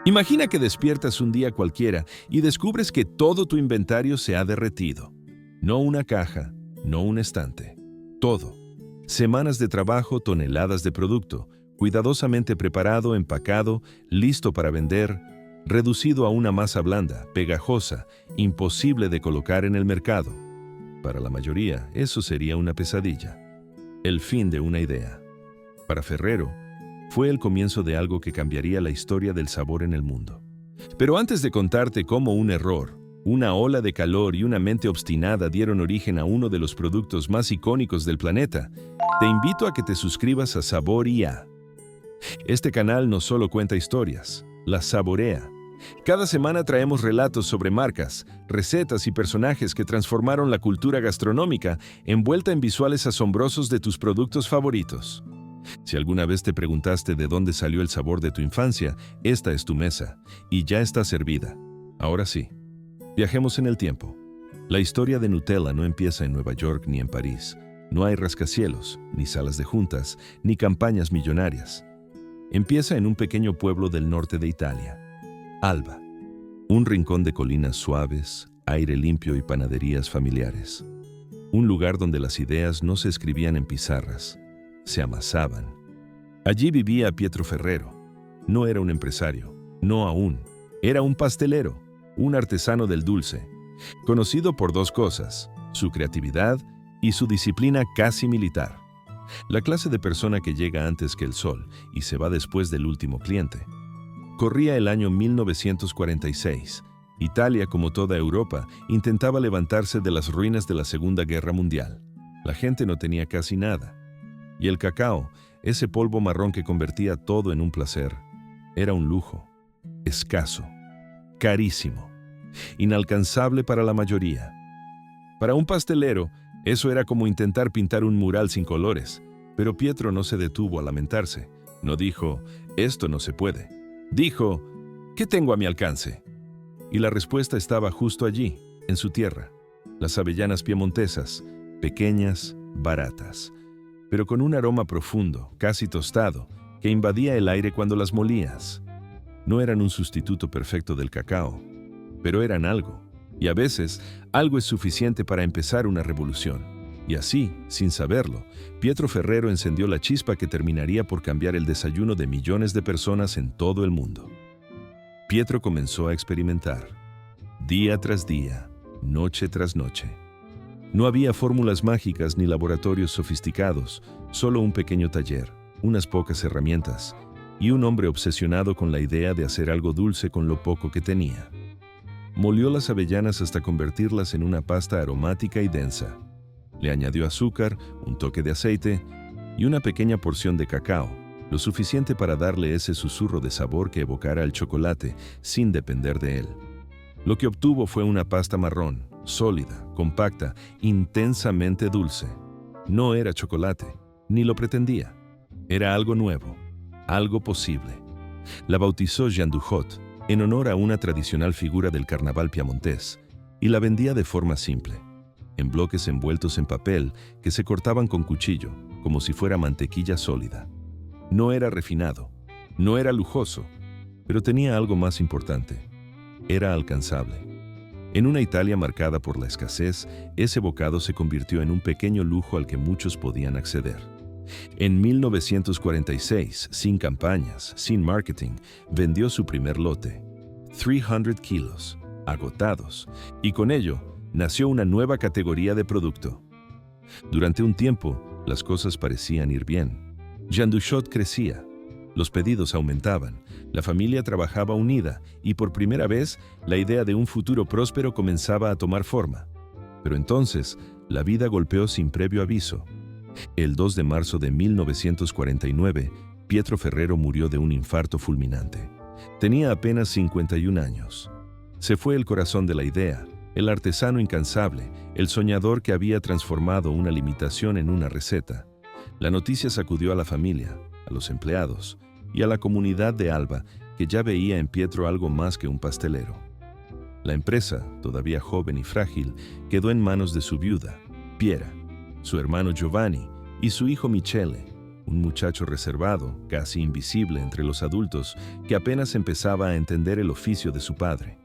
Imagina que despiertas un día cualquiera y descubres que todo tu inventario se ha derretido. No una caja, no un estante. Todo. Semanas de trabajo, toneladas de producto, cuidadosamente preparado, empacado, listo para vender, reducido a una masa blanda, pegajosa, imposible de colocar en el mercado. Para la mayoría, eso sería una pesadilla. El fin de una idea. Para Ferrero, fue el comienzo de algo que cambiaría la historia del sabor en el mundo. Pero antes de contarte cómo un error, una ola de calor y una mente obstinada dieron origen a uno de los productos más icónicos del planeta, te invito a que te suscribas a Sabor IA. Este canal no solo cuenta historias, las saborea. Cada semana traemos relatos sobre marcas, recetas y personajes que transformaron la cultura gastronómica envuelta en visuales asombrosos de tus productos favoritos. Si alguna vez te preguntaste de dónde salió el sabor de tu infancia, esta es tu mesa, y ya está servida. Ahora sí, viajemos en el tiempo. La historia de Nutella no empieza en Nueva York ni en París. No hay rascacielos, ni salas de juntas, ni campañas millonarias. Empieza en un pequeño pueblo del norte de Italia, Alba. Un rincón de colinas suaves, aire limpio y panaderías familiares. Un lugar donde las ideas no se escribían en pizarras, se amasaban. Allí vivía Pietro Ferrero. No era un empresario, no aún. Era un pastelero, un artesano del dulce, conocido por dos cosas: su creatividad y su disciplina casi militar. La clase de persona que llega antes que el sol y se va después del último cliente. Corría el año 1946. Italia, como toda Europa, intentaba levantarse de las ruinas de la Segunda Guerra Mundial. La gente no tenía casi nada. Y el cacao, ese polvo marrón que convertía todo en un placer, era un lujo, escaso, carísimo, inalcanzable para la mayoría. Para un pastelero, eso era como intentar pintar un mural sin colores, pero Pietro no se detuvo a lamentarse. No dijo, esto no se puede. Dijo, ¿qué tengo a mi alcance? Y la respuesta estaba justo allí, en su tierra, las avellanas piemontesas, pequeñas, baratas, pero con un aroma profundo, casi tostado, que invadía el aire cuando las molías. No eran un sustituto perfecto del cacao, pero eran algo, y a veces algo es suficiente para empezar una revolución. Y así, sin saberlo, Pietro Ferrero encendió la chispa que terminaría por cambiar el desayuno de millones de personas en todo el mundo. Pietro comenzó a experimentar, día tras día, noche tras noche. No había fórmulas mágicas ni laboratorios sofisticados, solo un pequeño taller, unas pocas herramientas y un hombre obsesionado con la idea de hacer algo dulce con lo poco que tenía. Molió las avellanas hasta convertirlas en una pasta aromática y densa. Le añadió azúcar, un toque de aceite y una pequeña porción de cacao, lo suficiente para darle ese susurro de sabor que evocara el chocolate sin depender de él. Lo que obtuvo fue una pasta marrón, sólida, compacta, intensamente dulce. No era chocolate, ni lo pretendía. Era algo nuevo, algo posible. La bautizó Jean Duhot, en honor a una tradicional figura del carnaval piamontés, y la vendía de forma simple, en bloques envueltos en papel que se cortaban con cuchillo, como si fuera mantequilla sólida. No era refinado, no era lujoso, pero tenía algo más importante. Era alcanzable. En una Italia marcada por la escasez, ese bocado se convirtió en un pequeño lujo al que muchos podían acceder. En 1946, sin campañas, sin marketing, vendió su primer lote, 300 kilos, agotados, y con ello nació una nueva categoría de producto. Durante un tiempo, las cosas parecían ir bien. Jean Duhot crecía. Los pedidos aumentaban, la familia trabajaba unida y por primera vez la idea de un futuro próspero comenzaba a tomar forma. Pero entonces, la vida golpeó sin previo aviso. El 2 de marzo de 1949, Pietro Ferrero murió de un infarto fulminante. Tenía apenas 51 años. Se fue el corazón de la idea, el artesano incansable, el soñador que había transformado una limitación en una receta. La noticia sacudió a la familia, a los empleados y a la comunidad de Alba, que ya veía en Pietro algo más que un pastelero. La empresa, todavía joven y frágil, quedó en manos de su viuda, Piera, su hermano Giovanni y su hijo Michele, un muchacho reservado, casi invisible entre los adultos, que apenas empezaba a entender el oficio de su padre.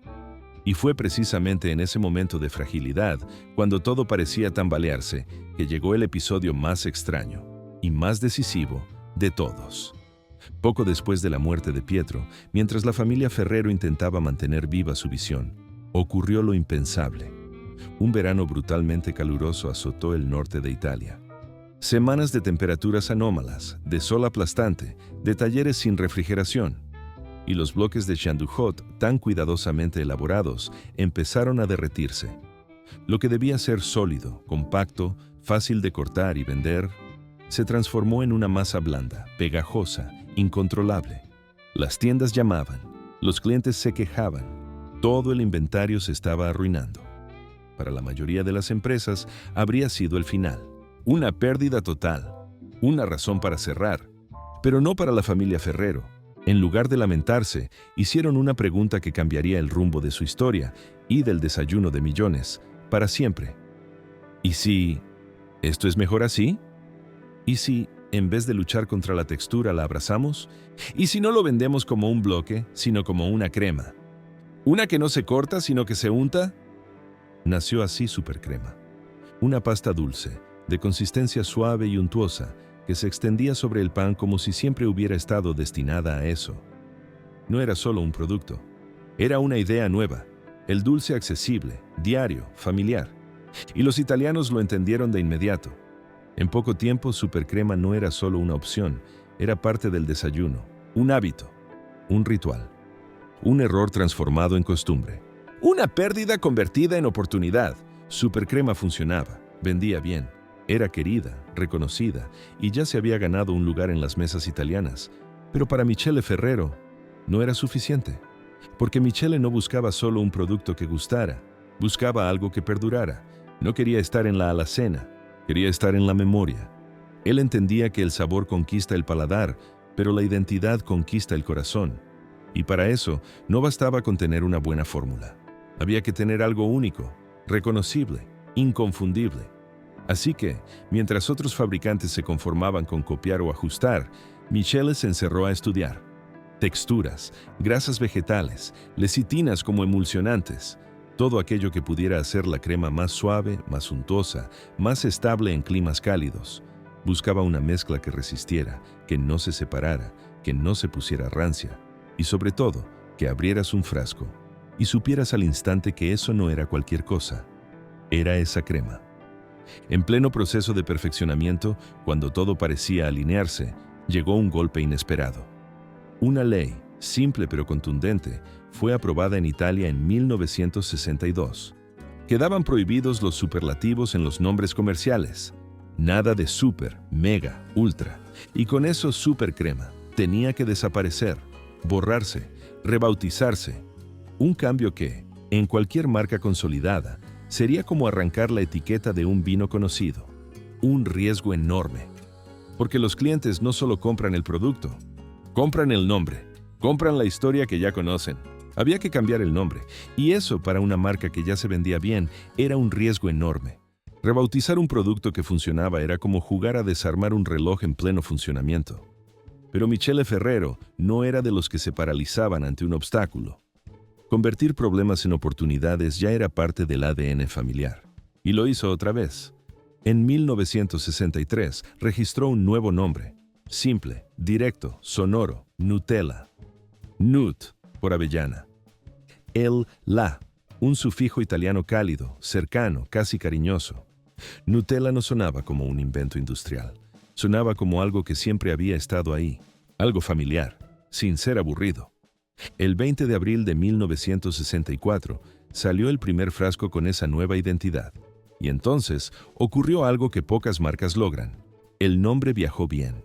Y fue precisamente en ese momento de fragilidad, cuando todo parecía tambalearse, que llegó el episodio más extraño y más decisivo de todos. Poco después de la muerte de Pietro, mientras la familia Ferrero intentaba mantener viva su visión, ocurrió lo impensable. Un verano brutalmente caluroso azotó el norte de Italia. Semanas de temperaturas anómalas, de sol aplastante, de talleres sin refrigeración. Y los bloques de Chandujot, tan cuidadosamente elaborados, empezaron a derretirse. Lo que debía ser sólido, compacto, fácil de cortar y vender, se transformó en una masa blanda, pegajosa, incontrolable. Las tiendas llamaban, los clientes se quejaban, todo el inventario se estaba arruinando. Para la mayoría de las empresas habría sido el final. Una pérdida total, una razón para cerrar, pero no para la familia Ferrero. En lugar de lamentarse, hicieron una pregunta que cambiaría el rumbo de su historia y del desayuno de millones, para siempre. ¿Y si esto es mejor así? ¿Y si, en vez de luchar contra la textura, la abrazamos? ¿Y si no lo vendemos como un bloque, sino como una crema? ¿Una que no se corta, sino que se unta? Nació así Supercrema, una pasta dulce, de consistencia suave y untuosa, que se extendía sobre el pan como si siempre hubiera estado destinada a eso. No era solo un producto, era una idea nueva, el dulce accesible, diario, familiar. Y los italianos lo entendieron de inmediato. En poco tiempo, Supercrema no era solo una opción, era parte del desayuno, un hábito, un ritual, un error transformado en costumbre. Una pérdida convertida en oportunidad. Supercrema funcionaba, vendía bien, era querida, reconocida y ya se había ganado un lugar en las mesas italianas. Pero para Michele Ferrero no era suficiente, porque Michele no buscaba solo un producto que gustara, buscaba algo que perdurara. No quería estar en la alacena, quería estar en la memoria. Él entendía que el sabor conquista el paladar, pero la identidad conquista el corazón. Y para eso no bastaba con tener una buena fórmula. Había que tener algo único, reconocible, inconfundible. Así que, mientras otros fabricantes se conformaban con copiar o ajustar, Michele se encerró a estudiar. Texturas, grasas vegetales, lecitinas como emulsionantes, todo aquello que pudiera hacer la crema más suave, más untuosa, más estable en climas cálidos. Buscaba una mezcla que resistiera, que no se separara, que no se pusiera rancia y sobre todo, que abrieras un frasco y supieras al instante que eso no era cualquier cosa, era esa crema. En pleno proceso de perfeccionamiento, cuando todo parecía alinearse, llegó un golpe inesperado. Una ley, simple pero contundente, fue aprobada en Italia en 1962. Quedaban prohibidos los superlativos en los nombres comerciales. Nada de super, mega, ultra. Y con eso Supercrema tenía que desaparecer, borrarse, rebautizarse. Un cambio que, en cualquier marca consolidada, sería como arrancar la etiqueta de un vino conocido. Un riesgo enorme. Porque los clientes no solo compran el producto, compran el nombre, compran la historia que ya conocen. Había que cambiar el nombre, y eso para una marca que ya se vendía bien era un riesgo enorme. Rebautizar un producto que funcionaba era como jugar a desarmar un reloj en pleno funcionamiento. Pero Michele Ferrero no era de los que se paralizaban ante un obstáculo. Convertir problemas en oportunidades ya era parte del ADN familiar. Y lo hizo otra vez. En 1963 registró un nuevo nombre. Simple, directo, sonoro, Nutella. Nut, por avellana. La, un sufijo italiano cálido, cercano, casi cariñoso. Nutella no sonaba como un invento industrial. Sonaba como algo que siempre había estado ahí. Algo familiar, sin ser aburrido. El 20 de abril de 1964 salió el primer frasco con esa nueva identidad. Y entonces ocurrió algo que pocas marcas logran. El nombre viajó bien.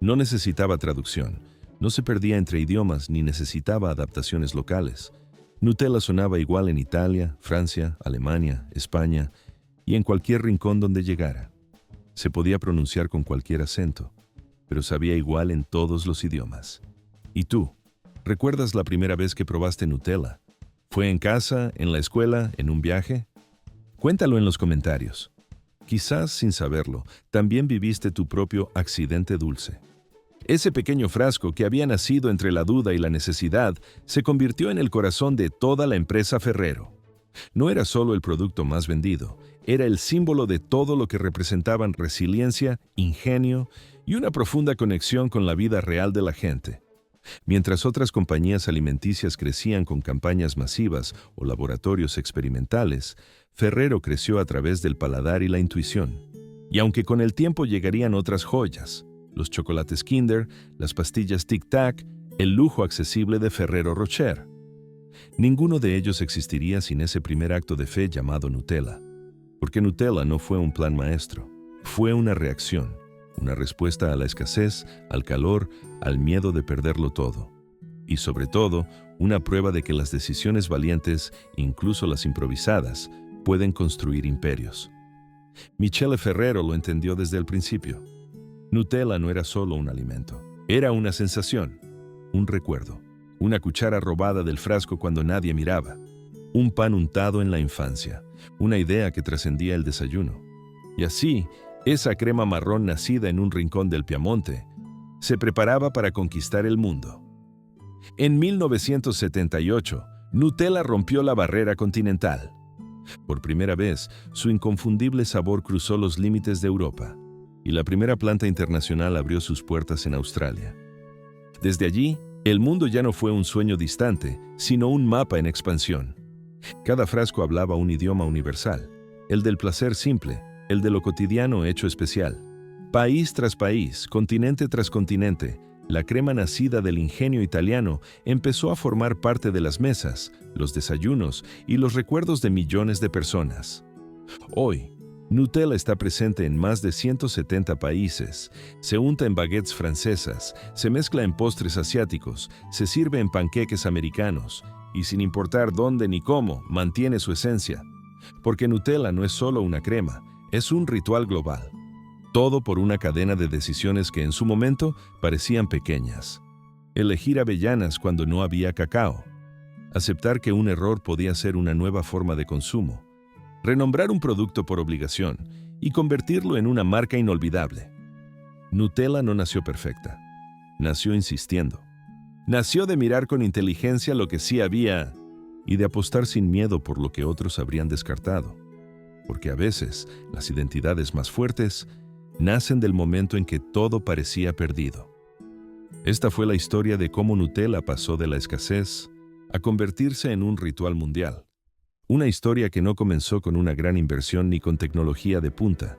No necesitaba traducción, no se perdía entre idiomas ni necesitaba adaptaciones locales. Nutella sonaba igual en Italia, Francia, Alemania, España y en cualquier rincón donde llegara. Se podía pronunciar con cualquier acento, pero sabía igual en todos los idiomas. ¿Y tú? ¿Recuerdas la primera vez que probaste Nutella? ¿Fue en casa, en la escuela, en un viaje? Cuéntalo en los comentarios. Quizás, sin saberlo, también viviste tu propio accidente dulce. Ese pequeño frasco que había nacido entre la duda y la necesidad se convirtió en el corazón de toda la empresa Ferrero. No era solo el producto más vendido, era el símbolo de todo lo que representaban resiliencia, ingenio y una profunda conexión con la vida real de la gente. Mientras otras compañías alimenticias crecían con campañas masivas o laboratorios experimentales, Ferrero creció a través del paladar y la intuición. Y aunque con el tiempo llegarían otras joyas, los chocolates Kinder, las pastillas Tic Tac, el lujo accesible de Ferrero Rocher, ninguno de ellos existiría sin ese primer acto de fe llamado Nutella. Porque Nutella no fue un plan maestro, fue una reacción, una respuesta a la escasez, al calor, al miedo de perderlo todo. Y sobre todo, una prueba de que las decisiones valientes, incluso las improvisadas, pueden construir imperios. Michele Ferrero lo entendió desde el principio. Nutella no era solo un alimento, era una sensación, un recuerdo, una cuchara robada del frasco cuando nadie miraba, un pan untado en la infancia, una idea que trascendía el desayuno. Y así, esa crema marrón nacida en un rincón del Piamonte se preparaba para conquistar el mundo. En 1978, Nutella rompió la barrera continental. Por primera vez, su inconfundible sabor cruzó los límites de Europa, y la primera planta internacional abrió sus puertas en Australia. Desde allí, el mundo ya no fue un sueño distante, sino un mapa en expansión. Cada frasco hablaba un idioma universal, el del placer simple, el de lo cotidiano hecho especial. País tras país, continente tras continente, la crema nacida del ingenio italiano empezó a formar parte de las mesas, los desayunos y los recuerdos de millones de personas. Hoy, Nutella está presente en más de 170 países, se unta en baguettes francesas, se mezcla en postres asiáticos, se sirve en panqueques americanos, y sin importar dónde ni cómo, mantiene su esencia. Porque Nutella no es solo una crema, es un ritual global. Todo por una cadena de decisiones que en su momento parecían pequeñas. Elegir avellanas cuando no había cacao. Aceptar que un error podía ser una nueva forma de consumo. Renombrar un producto por obligación y convertirlo en una marca inolvidable. Nutella no nació perfecta. Nació insistiendo. Nació de mirar con inteligencia lo que sí había y de apostar sin miedo por lo que otros habrían descartado. Porque a veces las identidades más fuertes nacen del momento en que todo parecía perdido. Esta fue la historia de cómo Nutella pasó de la escasez a convertirse en un ritual mundial. Una historia que no comenzó con una gran inversión ni con tecnología de punta,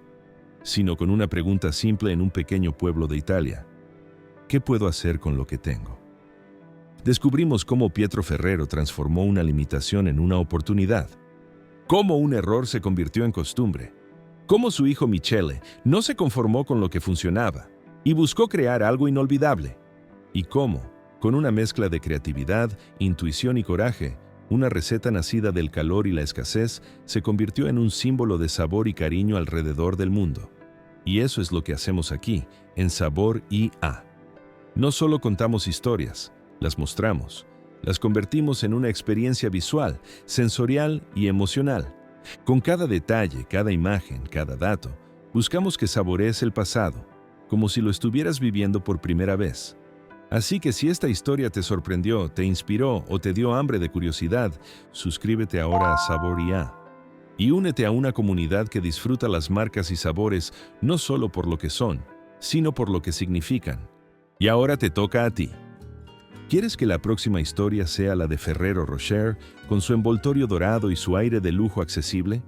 sino con una pregunta simple en un pequeño pueblo de Italia. ¿Qué puedo hacer con lo que tengo? Descubrimos cómo Pietro Ferrero transformó una limitación en una oportunidad. Cómo un error se convirtió en costumbre. Cómo su hijo Michele no se conformó con lo que funcionaba y buscó crear algo inolvidable. Y cómo, con una mezcla de creatividad, intuición y coraje, una receta nacida del calor y la escasez se convirtió en un símbolo de sabor y cariño alrededor del mundo. Y eso es lo que hacemos aquí, en Sabor IA. No solo contamos historias, las mostramos, las convertimos en una experiencia visual, sensorial y emocional. Con cada detalle, cada imagen, cada dato, buscamos que saborees el pasado, como si lo estuvieras viviendo por primera vez. Así que si esta historia te sorprendió, te inspiró o te dio hambre de curiosidad, suscríbete ahora a Sabor IA y únete a una comunidad que disfruta las marcas y sabores no solo por lo que son, sino por lo que significan. Y ahora te toca a ti. ¿Quieres que la próxima historia sea la de Ferrero Rocher, con su envoltorio dorado y su aire de lujo accesible?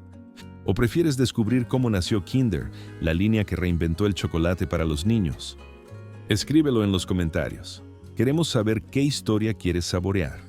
¿O prefieres descubrir cómo nació Kinder, la línea que reinventó el chocolate para los niños? Escríbelo en los comentarios. Queremos saber qué historia quieres saborear.